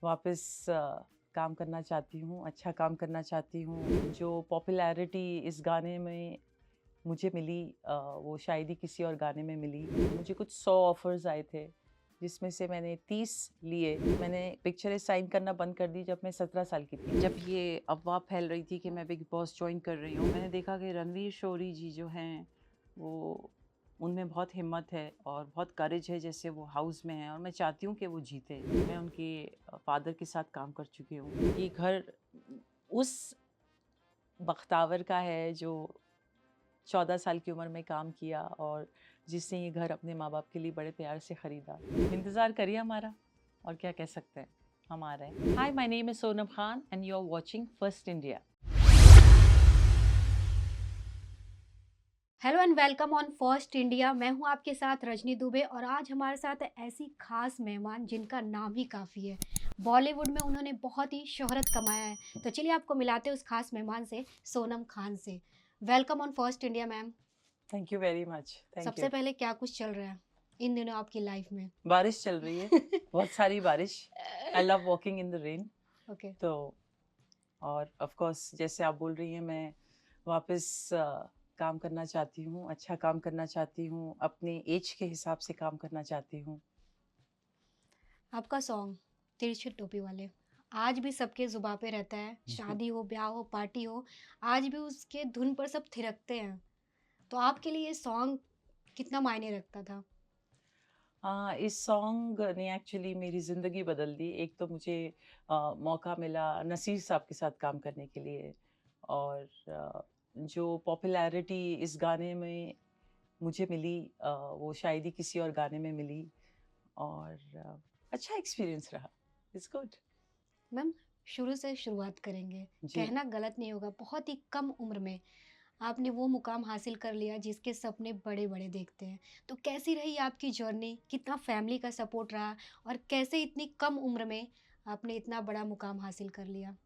वापस काम करना चाहती हूँ, अच्छा काम करना चाहती हूँ। जो पॉपुलैरिटी इस गाने में मुझे मिली वो शायद ही किसी और गाने में मिली। मुझे कुछ 100 ऑफ़र्स आए थे, जिसमें से मैंने 30 लिए। मैंने पिक्चरें साइन करना बंद कर दी जब मैं 17 साल की थी। जब ये अफ़वाह फैल रही थी कि मैं बिग बॉस जॉइन कर रही हूँ, मैंने देखा कि रणवीर शोरी जी जो हैं, वो उनमें बहुत हिम्मत है और बहुत करेज है जैसे वो हाउस में हैं और मैं चाहती हूँ कि वो जीते। मैं उनके फ़ादर के साथ काम कर चुकी हूँ। ये घर उस बख्तावर का है जो 14 साल की उम्र में काम किया और जिसने ये घर अपने माँ-बाप के लिए बड़े प्यार से खरीदा। इंतज़ार करिए हमारा, और क्या कह सकते हैं, हम आ रहे हैं। Hi, my name is Sonam Khan and you are watching First India. Hello and welcome on First India. मैं हूं आपके साथ रजनी दुबे और आज हमारे साथ है ऐसी खास मेहमान जिनका नाम ही काफ़ी है। बॉलीवुड में उन्होंने बहुत ही शोहरत कमाया है। तो चलिए आपको मिलाते हैं उस खास मेहमान से, सोनम खान से। Welcome on First India ma'am. Thank you very much, thank सबसे यू। पहले क्या कुछ चल रहा है इन दिनों आपकी लाइफ में? बारिश चल रही है, बहुत सारी बारिश। I love walking in the rain. Okay. तो और ऑफ कोर्स जैसे आप बोल रही हैं, मैं वापस काम करना चाहती हूँ, अच्छा काम करना चाहती हूँ, अपने एज के हिसाब से काम करना चाहती हूँ। आपका सॉन्ग तिरछी टोपी वाले आज भी सबके जुबां पे रहता है। शादी हो, ब्याह हो, पार्टी हो, आज भी उसके धुन पर सब थिरकते हैं। तो आपके लिए ये सॉन्ग कितना मायने रखता था? हाँ, इस सॉन्ग ने एक्चुअली मेरी ज़िंदगी बदल दी। एक तो मुझे मौका मिला नसीर साहब के साथ काम करने के लिए, और जो पॉपुलैरिटी इस गाने में मुझे मिली वो शायद ही किसी और गाने में मिली, और अच्छा एक्सपीरियंस रहा। It's good. मैम, शुरू से शुरुआत करेंगे। जी। कहना गलत नहीं होगा, बहुत ही कम उम्र में आपने वो मुकाम हासिल कर लिया जिसके सपने बड़े-बड़े देखते हैं। तो कैसी रही आपकी जर्नी? कितना फैमिली का सपोर्ट रहा और कैसे इतनी कम उम्र में आपने इतना बड़ा मुकाम हासिल कर लिया?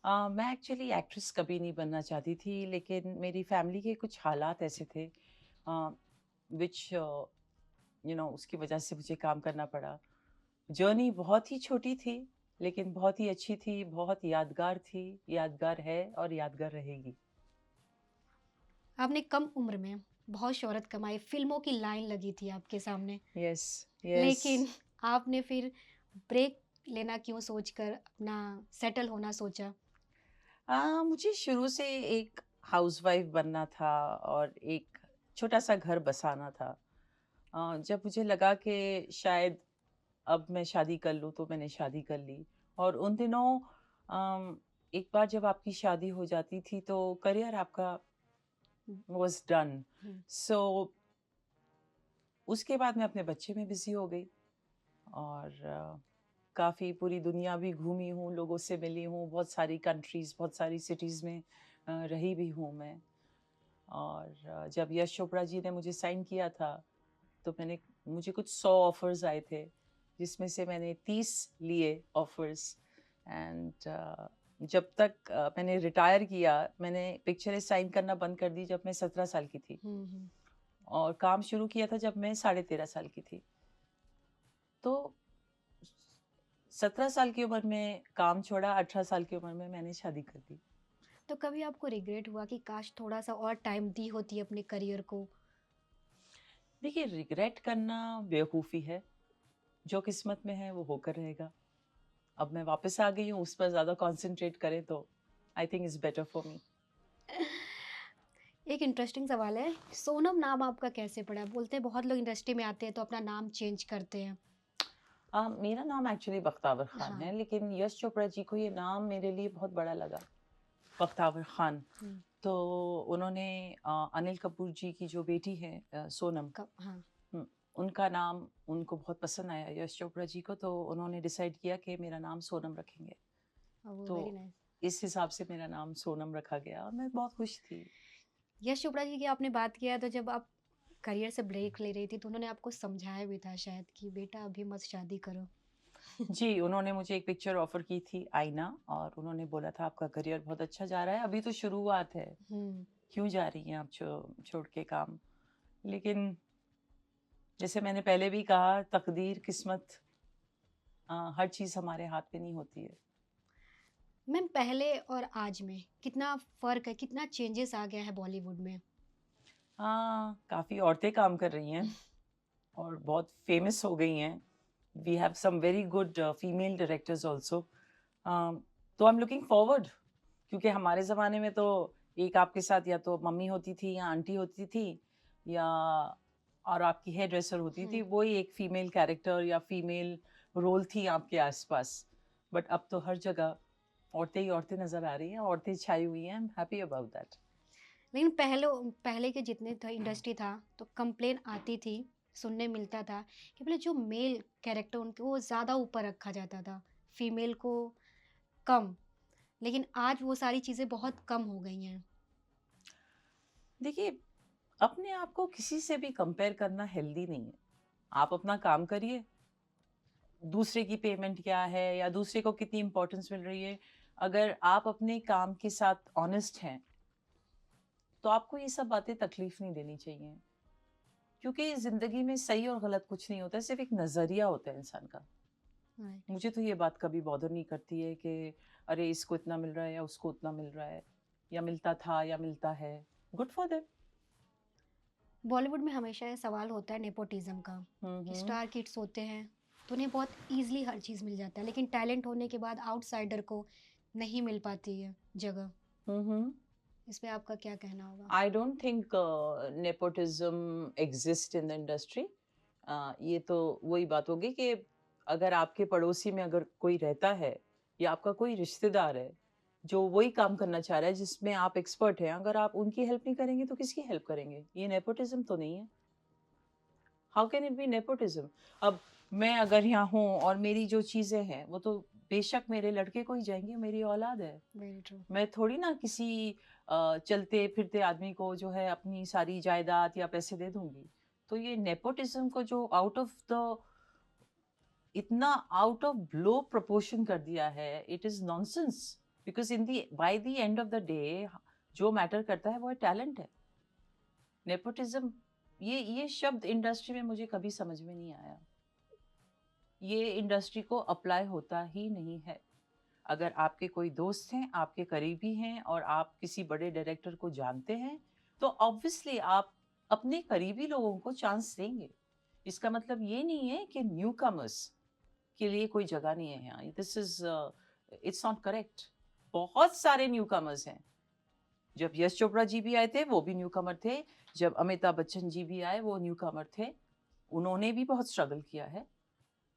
मैं एक्चुअली एक्ट्रेस कभी नहीं बनना चाहती थी, लेकिन मेरी फैमिली के कुछ हालात ऐसे थे विच उसकी वजह से मुझे काम करना पड़ा। जर्नी बहुत ही छोटी थी, लेकिन बहुत ही अच्छी थी, बहुत यादगार थी, यादगार है और यादगार रहेगी। आपने कम उम्र में बहुत शोहरत कमाई, फ़िल्मों की लाइन लगी थी आपके सामने। Yes, yes. लेकिन आपने फिर ब्रेक लेना क्यों सोचकर अपना सेटल होना सोचा? मुझे शुरू से एक हाउसवाइफ बनना था और एक छोटा-सा घर बसाना था। जब मुझे लगा कि शायद अब मैं शादी कर लूँ, तो मैंने शादी कर ली। और उन दिनों एक बार जब आपकी शादी हो जाती थी, तो करियर आपका हुँ, वाज़ डन। हुँ। सो उसके बाद मैं अपने बच्चे में बिज़ी हो गई, और काफ़ी पूरी दुनिया भी घूमी हूँ, लोगों से मिली हूँ, बहुत सारी कंट्रीज़, बहुत सारी सिटीज़ में रही भी हूँ मैं। और जब यश चोपड़ा जी ने मुझे साइन किया था, तो मुझे कुछ 100 ऑफ़र्स आए थे, जिसमें से मैंने 30 लिए ऑफ़र्स। एंड जब तक मैंने रिटायर किया, मैंने पिक्चरें साइन करना बंद कर दी जब मैं 17 साल की थी, हुँ, हुँ। और काम शुरू किया था जब मैं साढ़े 13 साल की थी। तो 17 साल की उम्र में काम छोड़ा, 18 साल की उम्र में मैंने शादी कर दी। तो कभी आपको रिग्रेट हुआ कि काश थोड़ा-सा और टाइम दी होती अपने करियर को? देखिए, रिग्रेट करना बेवकूफ़ी है, जो किस्मत में है वो होकर रहेगा। अब मैं वापस आ गई हूँ, उस पर ज़्यादा कॉन्संट्रेट करें तो I think it's better for me. एक इंटरेस्टिंग सवाल है, सोनम नाम आपका कैसे पड़ा? बोलते हैं बहुत लोग इंडस्ट्री में आते हैं तो अपना नाम चेंज करते हैं। मेरा नाम एक्चुअली बख्तावर खान है, हाँ। लेकिन यश चोपड़ा जी को ये नाम मेरे लिए बहुत बड़ा लगा, बख्तावर खान। हुँ, तो उन्होंने अनिल कपूर जी की जो बेटी है सोनम, हाँ। हुँ, उनका नाम उनको बहुत पसंद आया यश चोपड़ा जी को, तो उन्होंने डिसाइड किया कि मेरा नाम सोनम रखेंगे। ओह! तो वेरी नाइस। इस हिसाब से मेरा नाम सोनम रखा गया और मैं बहुत खुश थी। यश चोपड़ा जी की आपने बात किया तो जब आप करियर से ब्रेक ले रही थी तो उन्होंने आपको समझाया भी था शायद कि बेटा अभी मत शादी करो। जी, उन्होंने मुझे एक पिक्चर ऑफ़र की थी, आईना, और उन्होंने बोला था आपका करियर बहुत अच्छा जा रहा है, अभी तो शुरुआत है, हुँ। क्यों जा रही हैं आप छोड़ के काम? लेकिन जैसे मैंने पहले भी कहा, तकदीर, किस्मत हर चीज़ हमारे हाथ में नहीं होती है। मैम पहले और आज में कितना फ़र्क है, कितना चेंजेस आ गया है बॉलीवुड में? हाँ, काफ़ी औरतें काम कर रही हैं और बहुत फेमस हो गई हैं। We have some very good female directors also. तो आई एम लुकिंग फॉरवर्ड, क्योंकि हमारे ज़माने में तो एक आपके साथ या तो मम्मी होती थी या आंटी होती थी, या और आपकी हेयर ड्रेसर होती थी। हुँ। वही एक फीमेल कैरेक्टर या फीमेल रोल थी आपके आसपास। बट अब तो हर जगह औरतें ही औरतें नज़र आ रही हैं, औरतें छाई हुई हैं। I am happy about that. लेकिन पहले के जितने था इंडस्ट्री था तो कंप्लेन आती थी, सुनने मिलता था कि बोले जो मेल कैरेक्टर उनको वो ज़्यादा ऊपर रखा जाता था, फीमेल को कम। लेकिन आज वो सारी चीज़ें बहुत कम हो गई हैं। देखिए, अपने आप को किसी से भी कंपेयर करना हेल्दी नहीं है। आप अपना काम करिए, दूसरे की पेमेंट क्या है या दूसरे को कितनी इम्पोर्टेंस मिल रही है। अगर आप अपने काम के साथ ऑनेस्ट हैं, तो आपको ये सब बातें तकलीफ नहीं देनी चाहिए। क्योंकि ज़िंदगी में सही और गलत कुछ नहीं होता है, सिर्फ एक नज़रिया होता है इंसान का। राइट। मुझे तो ये बात कभी बॉदर नहीं करती है कि अरे इसको इतना मिल रहा है या उसको उतना मिल रहा है, या मिलता था या मिलता है। Good for them. बॉलीवुड में हमेशा ये सवाल होता है नेपोटिज़्म का कि हम्म। स्टार किड्स होते हैं तो उन्हें बहुत ईज़िली हर चीज़ मिल जाता है, लेकिन टैलेंट होने के बाद आउटसाइडर को नहीं मिल पाती है जगह। हम्म। इस पे आपका क्या कहना होगा? I don't think nepotism exists in the industry. ये तो वही बात होगी कि अगर आपके पड़ोसी में अगर कोई रहता है या आपका कोई रिश्तेदार है जो वही काम करना चाह रहा है जिसमें आप एक्सपर्ट हैं, अगर आप उनकी हेल्प नहीं करेंगे तो किसकी हेल्प करेंगे? ये नेपोटिज्म तो नहीं है। How can it be nepotism? अब मैं अगर यहाँ हूँ और मेरी जो चीज़ें हैं वो तो बेशक मेरे लड़के को ही जाएंगी, मेरी औलाद है। Very true. मैं थोड़ी ना किसी चलते फिरते आदमी को जो है अपनी सारी जायदाद या पैसे दे दूंगी। तो ये नेपोटिज्म को जो आउट ऑफ द इतना आउट ऑफ ब्लो प्रोपोर्शन कर दिया है, it is nonsense. Because in the by the end of the day जो मैटर करता है वो है टैलेंट है। नेपोटिज्म, ये शब्द इंडस्ट्री में मुझे कभी समझ में नहीं आया। ये इंडस्ट्री को अप्लाई होता ही नहीं है। अगर आपके कोई दोस्त हैं, आपके करीबी हैं और आप किसी बड़े डायरेक्टर को जानते हैं, तो ऑब्वियसली आप अपने करीबी लोगों को चांस देंगे। इसका मतलब ये नहीं है कि न्यू कमर्स के लिए कोई जगह नहीं है यहाँ। This is it's not correct. बहुत सारे न्यू कमर्स हैं। जब यश चोपड़ा जी भी आए थे वो भी न्यू कमर थे। जब अमिताभ बच्चन जी भी आए वो न्यू कमर थे। उन्होंने भी बहुत स्ट्रगल किया है।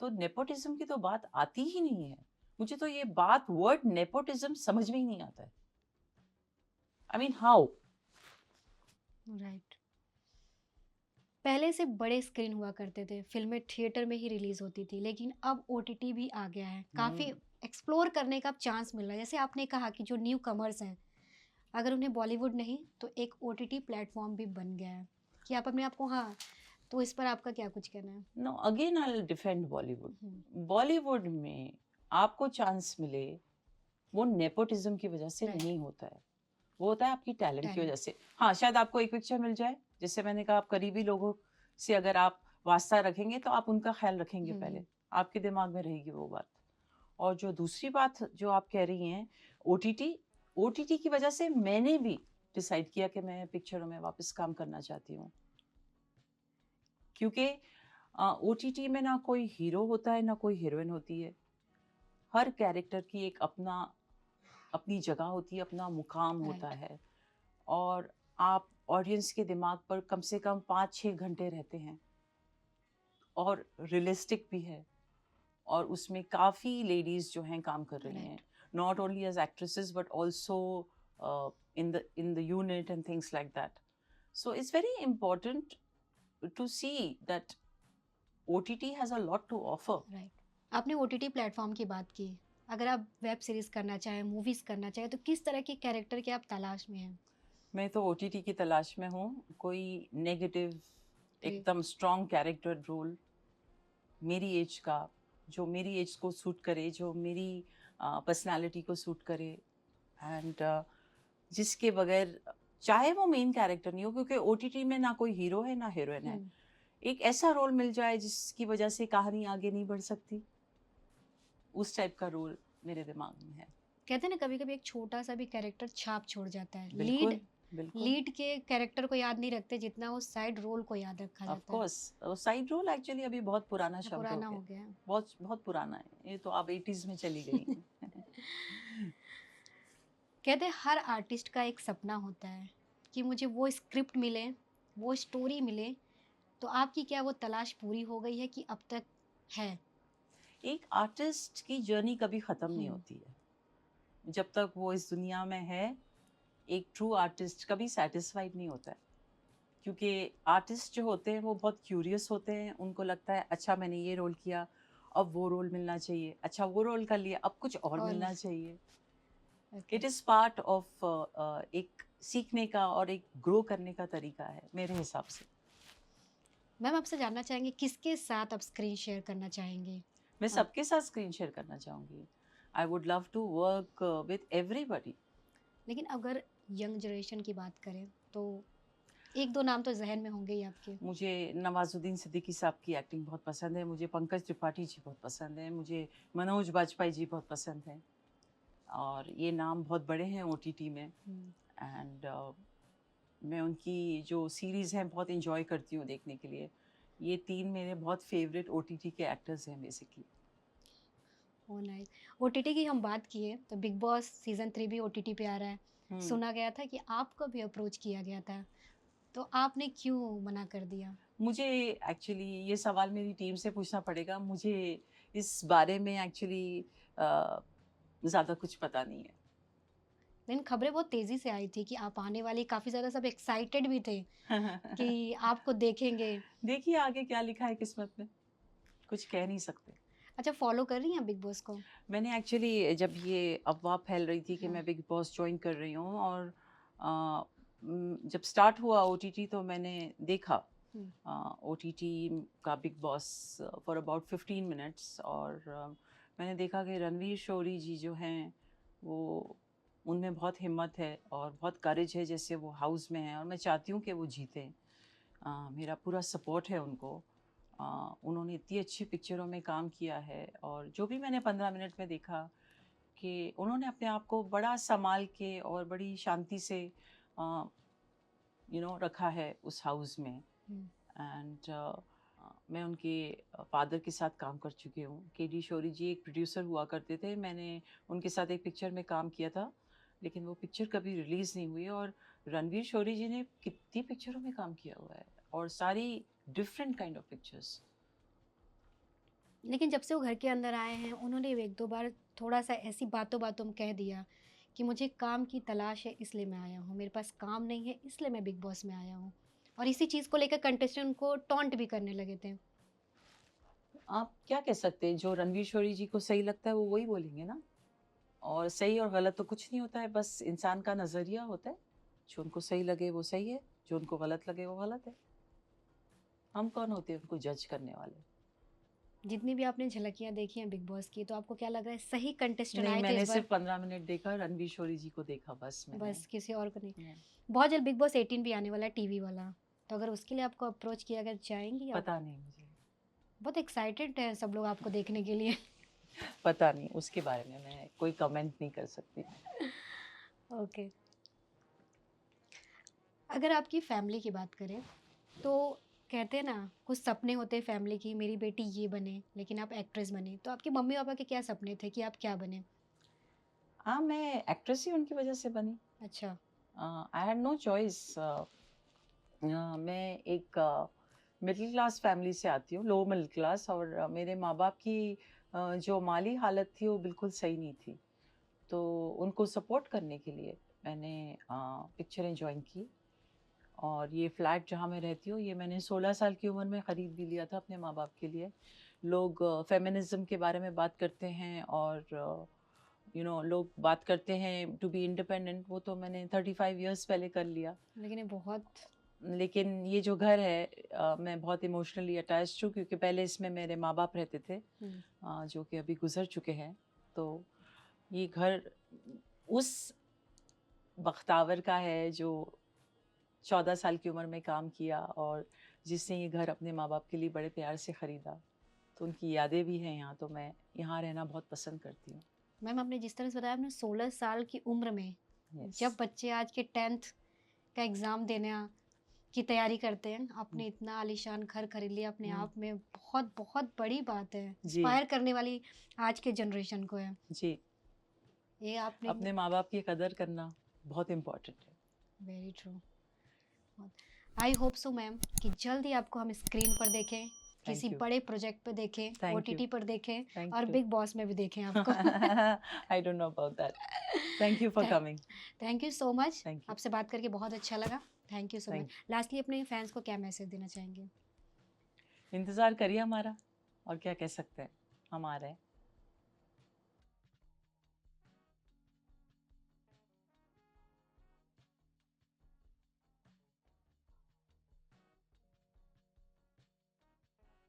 तो नेपोटिज्म की तो बात आती ही नहीं है। मुझे तो ये बात वर्ड नेपोटिज्म समझ में ही नहीं आता है। I mean how? राइट। पहले से बड़े स्क्रीन हुआ करते थे, फिल्में थिएटर में ही रिलीज होती थी, लेकिन अब ओटीटी भी आ गया है, काफ़ी एक्सप्लोर करने का चांस मिल रहा है। जैसे आपने कहा कि जो न्यू कमर्स हैं, अगर उन्हें बॉलीवुड नहीं तो एक ओटीटी प्लेटफॉर्म भी बन गया है कि आप अपने आप को, हाँ, तो इस पर आपका क्या कुछ कहना है? No, again I will defend Bollywood. Hmm. Bollywood में आपको चांस मिले वो नेपोटिज्म की वजह से राइट। नहीं होता है, वो होता है आपकी टैलेंट की वजह टैलेंट। से। हाँ, शायद आपको एक पिक्चर मिल जाए, जैसे मैंने कहा, आप करीबी लोगों से अगर आप वास्ता रखेंगे तो आप उनका ख्याल रखेंगे पहले, आपके दिमाग में रहेगी वो बात। और जो दूसरी बात जो आप कह रही हैं, ओटीटी, ओटीटी की वजह से मैंने भी डिसाइड किया कि मैं पिक्चरों में वापस काम करना चाहती हूँ। क्योंकि ओटीटी में ना कोई हीरो होता है ना कोई हीरोइन होती है। हर कैरेक्टर की एक अपनी जगह होती है, अपना मुकाम होता राइट। है। और आप ऑडियंस के दिमाग पर कम से कम 5-6 घंटे रहते हैं। और रियलिस्टिक भी है। और उसमें काफ़ी लेडीज़ जो हैं काम कर रही हैं, right. Not only as actresses but also in the unit and things like that. So it's very important to see that OTT has a lot to offer. Right. आपने ओटीटी प्लेटफॉर्म की बात की, अगर आप वेब सीरीज करना चाहें, movies करना चाहें, तो किस तरह के कैरेक्टर की आप तलाश में हैं? मैं तो OTT की तलाश में हूँ। कोई नेगेटिव एकदम स्ट्रॉन्ग कैरेक्टर रोल मेरी एज का, जो मेरी एज को सूट करे, जो मेरी पर्सनालिटी को सूट करे। एंड जिसके बगैर, चाहे वो मेन कैरेक्टर नहीं हो, क्योंकि OTT में ना कोई हीरो है ना हीरोइन है, एक ऐसा रोल मिल जाए जिसकी वजह से कहानी आगे नहीं बढ़ सकती। उस टाइप का रोल मेरे दिमाग में है। कहते हैं ना कभी कभी एक छोटा सा भी कैरेक्टर छाप छोड़ जाता है। बिल्कुल, बिल्कुल। लीड के कैरेक्टर को याद नहीं रखते जितना वो साइड रोल को याद रखा ऑफ जाता है। कोर्स साइड रोल एक्चुअली अभी बहुत पुराना शब्द हो पुराना गया, हो गया है। बहुत बहुत पुराना है, ये तो आप 80s में चली गई हैं। कहते हैं हर आर्टिस्ट का एक सपना होता है कि मुझे वो स्क्रिप्ट मिले, वो स्टोरी मिले। तो आपकी क्या वो तलाश पूरी हो गई है कि अब तक है? एक आर्टिस्ट की जर्नी कभी ख़त्म नहीं हम्म। होती है। जब तक वो इस दुनिया में है, एक ट्रू आर्टिस्ट कभी सैटिस्फाइड नहीं होता है। क्योंकि आर्टिस्ट जो होते हैं वो बहुत क्यूरियस होते हैं, उनको लगता है अच्छा मैंने ये रोल किया, अब वो रोल मिलना चाहिए, अच्छा वो रोल कर लिया, अब कुछ और और मिलना चाहिए। Okay. It is part of एक सीखने का और एक ग्रो करने का तरीका है मेरे हिसाब से। मैम आपसे जानना चाहेंगे किसके साथ आप स्क्रीन शेयर करना चाहेंगे? मैं आप सबके साथ स्क्रीन शेयर करना चाहूँगी। I would love to work with everybody. लेकिन अगर यंग जनरेशन की बात करें तो एक दो नाम तो जहन में होंगे ही आपके। मुझे नवाजुद्दीन सिद्दीकी साहब की एक्टिंग बहुत पसंद है, मुझे पंकज त्रिपाठी जी बहुत पसंद है, मुझे मनोज बाजपेयी जी बहुत पसंद हैं, और ये नाम बहुत बड़े हैं ओटीटी में। एंड मैं उनकी जो सीरीज़ हैं बहुत इंजॉय करती हूँ देखने के लिए। ये 3 मेरे बहुत फेवरेट ओटीटी के एक्टर्स हैं बेसिकली। Oh nice. ओटीटी की हम बात किए तो बिग बॉस सीजन 3 भी ओटीटी पे आ रहा है। हुँ। सुना गया था कि आपको भी अप्रोच किया गया था, तो आपने क्यों मना कर दिया? मुझे एक्चुअली ये सवाल मेरी टीम से पूछना पड़ेगा। मुझे इस बारे में एक्चुअली ज़्यादा कुछ पता नहीं है। लेकिन खबरें बहुत तेज़ी से आई थी कि आप आने वाली, काफ़ी ज़्यादा सब एक्साइटेड भी थे कि आपको देखेंगे। देखिए आगे क्या लिखा है किस्मत में, कुछ कह नहीं सकते। अच्छा, फ़ॉलो कर रही हैं बिग बॉस को? मैंने एक्चुअली जब ये अफ़वाह फैल रही थी कि हाँ। मैं बिग बॉस जॉइन कर रही हूँ, और जब स्टार्ट हुआ ओटीटी तो मैंने देखा हुँ। ओटीटी का big boss for about 15 minutes, और मैंने देखा कि रणवीर शोरी जी जो हैं वो, उनमें बहुत हिम्मत है और बहुत करेज है, जैसे वो हाउस में हैं, और मैं चाहती हूँ कि वो जीतें। मेरा पूरा सपोर्ट है उनको। उन्होंने इतनी अच्छी पिक्चरों में काम किया है, और जो भी मैंने 15 मिनट में देखा कि उन्होंने अपने आप को बड़ा संभाल के और बड़ी शांति से रखा है उस हाउस में। हुँ। एंड मैं उनके फादर के साथ काम कर चुकी हूँ। केडी शौरी जी एक प्रोड्यूसर हुआ करते थे, मैंने उनके साथ एक पिक्चर में काम किया था, लेकिन वो पिक्चर कभी रिलीज़ नहीं हुई। और रणवीर शौरी जी ने कितनी पिक्चरों में काम किया हुआ है, और सारी डिफरेंट काइंड ऑफ पिक्चर्स। लेकिन जब से वो घर के अंदर आए हैं, उन्होंने 1-2 बार थोड़ा-सा ऐसी बातों-बातों में कह दिया कि मुझे काम की तलाश है इसलिए मैं आया हूँ, मेरे पास काम नहीं है इसलिए मैं बिग बॉस में आया हूँ। और इसी चीज़ को लेकर कंटेस्टेंट को टॉन्ट भी करने लगे थे। आप क्या कह सकते हैं, जो रणवीर शौरी जी को सही लगता है वो वही बोलेंगे ना। और सही और गलत तो कुछ नहीं होता है, बस इंसान का नज़रिया होता है। जो उनको सही लगे वो सही है, जो उनको गलत लगे वो गलत है। हम कौन होते हैं उनको जज करने वाले। जितनी भी आपने झलकियाँ देखी हैं बिग बॉस की, तो आपको क्या लग रहा है सही कंटेस्टेंट नहीं, आए थे मैंने इस बार? सिर्फ 15 मिनट देखा, रणवीर शौरी जी को देखा बस मैंने। बस किसी और को नहीं। नहीं, बहुत जल्द बिग बॉस 18 भी आने वाला है टीवी वाला, तो अगर उसके लिए आपको अप्रोच किया गया जाएँगी आप? पता नहीं मुझे। बहुत एक्साइटेड हैं सब लोग आपको देखने के लिए। पता नहीं, उसके बारे में मैं कोई कमेंट नहीं कर सकती। ओके। अगर आपकी फैमिली की बात करें, तो कहते हैं ना कुछ सपने होते हैं फैमिली की, मेरी बेटी ये बने, लेकिन आप एक्ट्रेस बने। तो आपके मम्मी-पापा के क्या सपने थे कि आप क्या बने? हाँ, मैं एक्ट्रेस ही उनकी वजह से बनी। अच्छा। I had no choice. मैं एक मिडिल क्लास फैमिली से आती हूँ, लो मिडिल क्लास, और मेरे माँ-बाप की जो माली हालत थी वो बिल्कुल सही नहीं थी। तो उनको सपोर्ट करने के लिए मैंने पिक्चरें जॉइन की, और ये फ्लैट जहाँ मैं रहती हूँ ये मैंने 16 साल की उम्र में ख़रीद भी लिया था अपने माँ-बाप के लिए। लोग फेमिनिज़्म के बारे में बात करते हैं, और लोग बात करते हैं टू बी इंडिपेंडेंट, वो तो मैंने 35 इयर्स पहले कर लिया। लेकिन ये बहुत। लेकिन ये जो घर है मैं बहुत इमोशनली अटैच्ड हूँ, क्योंकि पहले इसमें मेरे माँ-बाप रहते थे, हुँ। जो कि अभी गुज़र चुके हैं। तो ये घर उस बख्तावर का है जो 14 साल की उम्र में काम किया, और जिसने ये घर अपने माँ-बाप के लिए बड़े प्यार से ख़रीदा। तो उनकी यादें भी हैं यहाँ, तो मैं यहाँ रहना बहुत पसंद करती हूँ। मैम आपने जिस तरह से बताया, आपने 16 साल की उम्र में यस जब बच्चे आज के 10th का एग्ज़ाम देने की तैयारी करते हैं, आपने इतना आलीशान घर खरीद लिया, अपने आप में बहुत बहुत बड़ी बात है, जी इंस्पायर करने वाली आज के जनरेशन को है जी, ये आपने। अपने माँ बाप की कदर करना बहुत इम्पोर्टेंट है। Very true. I hope so ma'am कि जल्द ही आपको हम स्क्रीन पर देखें, किसी you. बड़े प्रोजेक्ट पे देखें, Thank ओटीटी you. पर देखें Thank और you. बिग बॉस में भी देखें आपको। I don't know about that. Thank you for coming. Thank you so much, Thank you. आपसे बात करके बहुत अच्छा लगा। Thank you so Thank much. Lastly अपने फैंस को क्या मैसेज देना चाहेंगे? इंतज़ार करिए हमारा, और क्या कह सकते हैं, हम आ रहे हैं।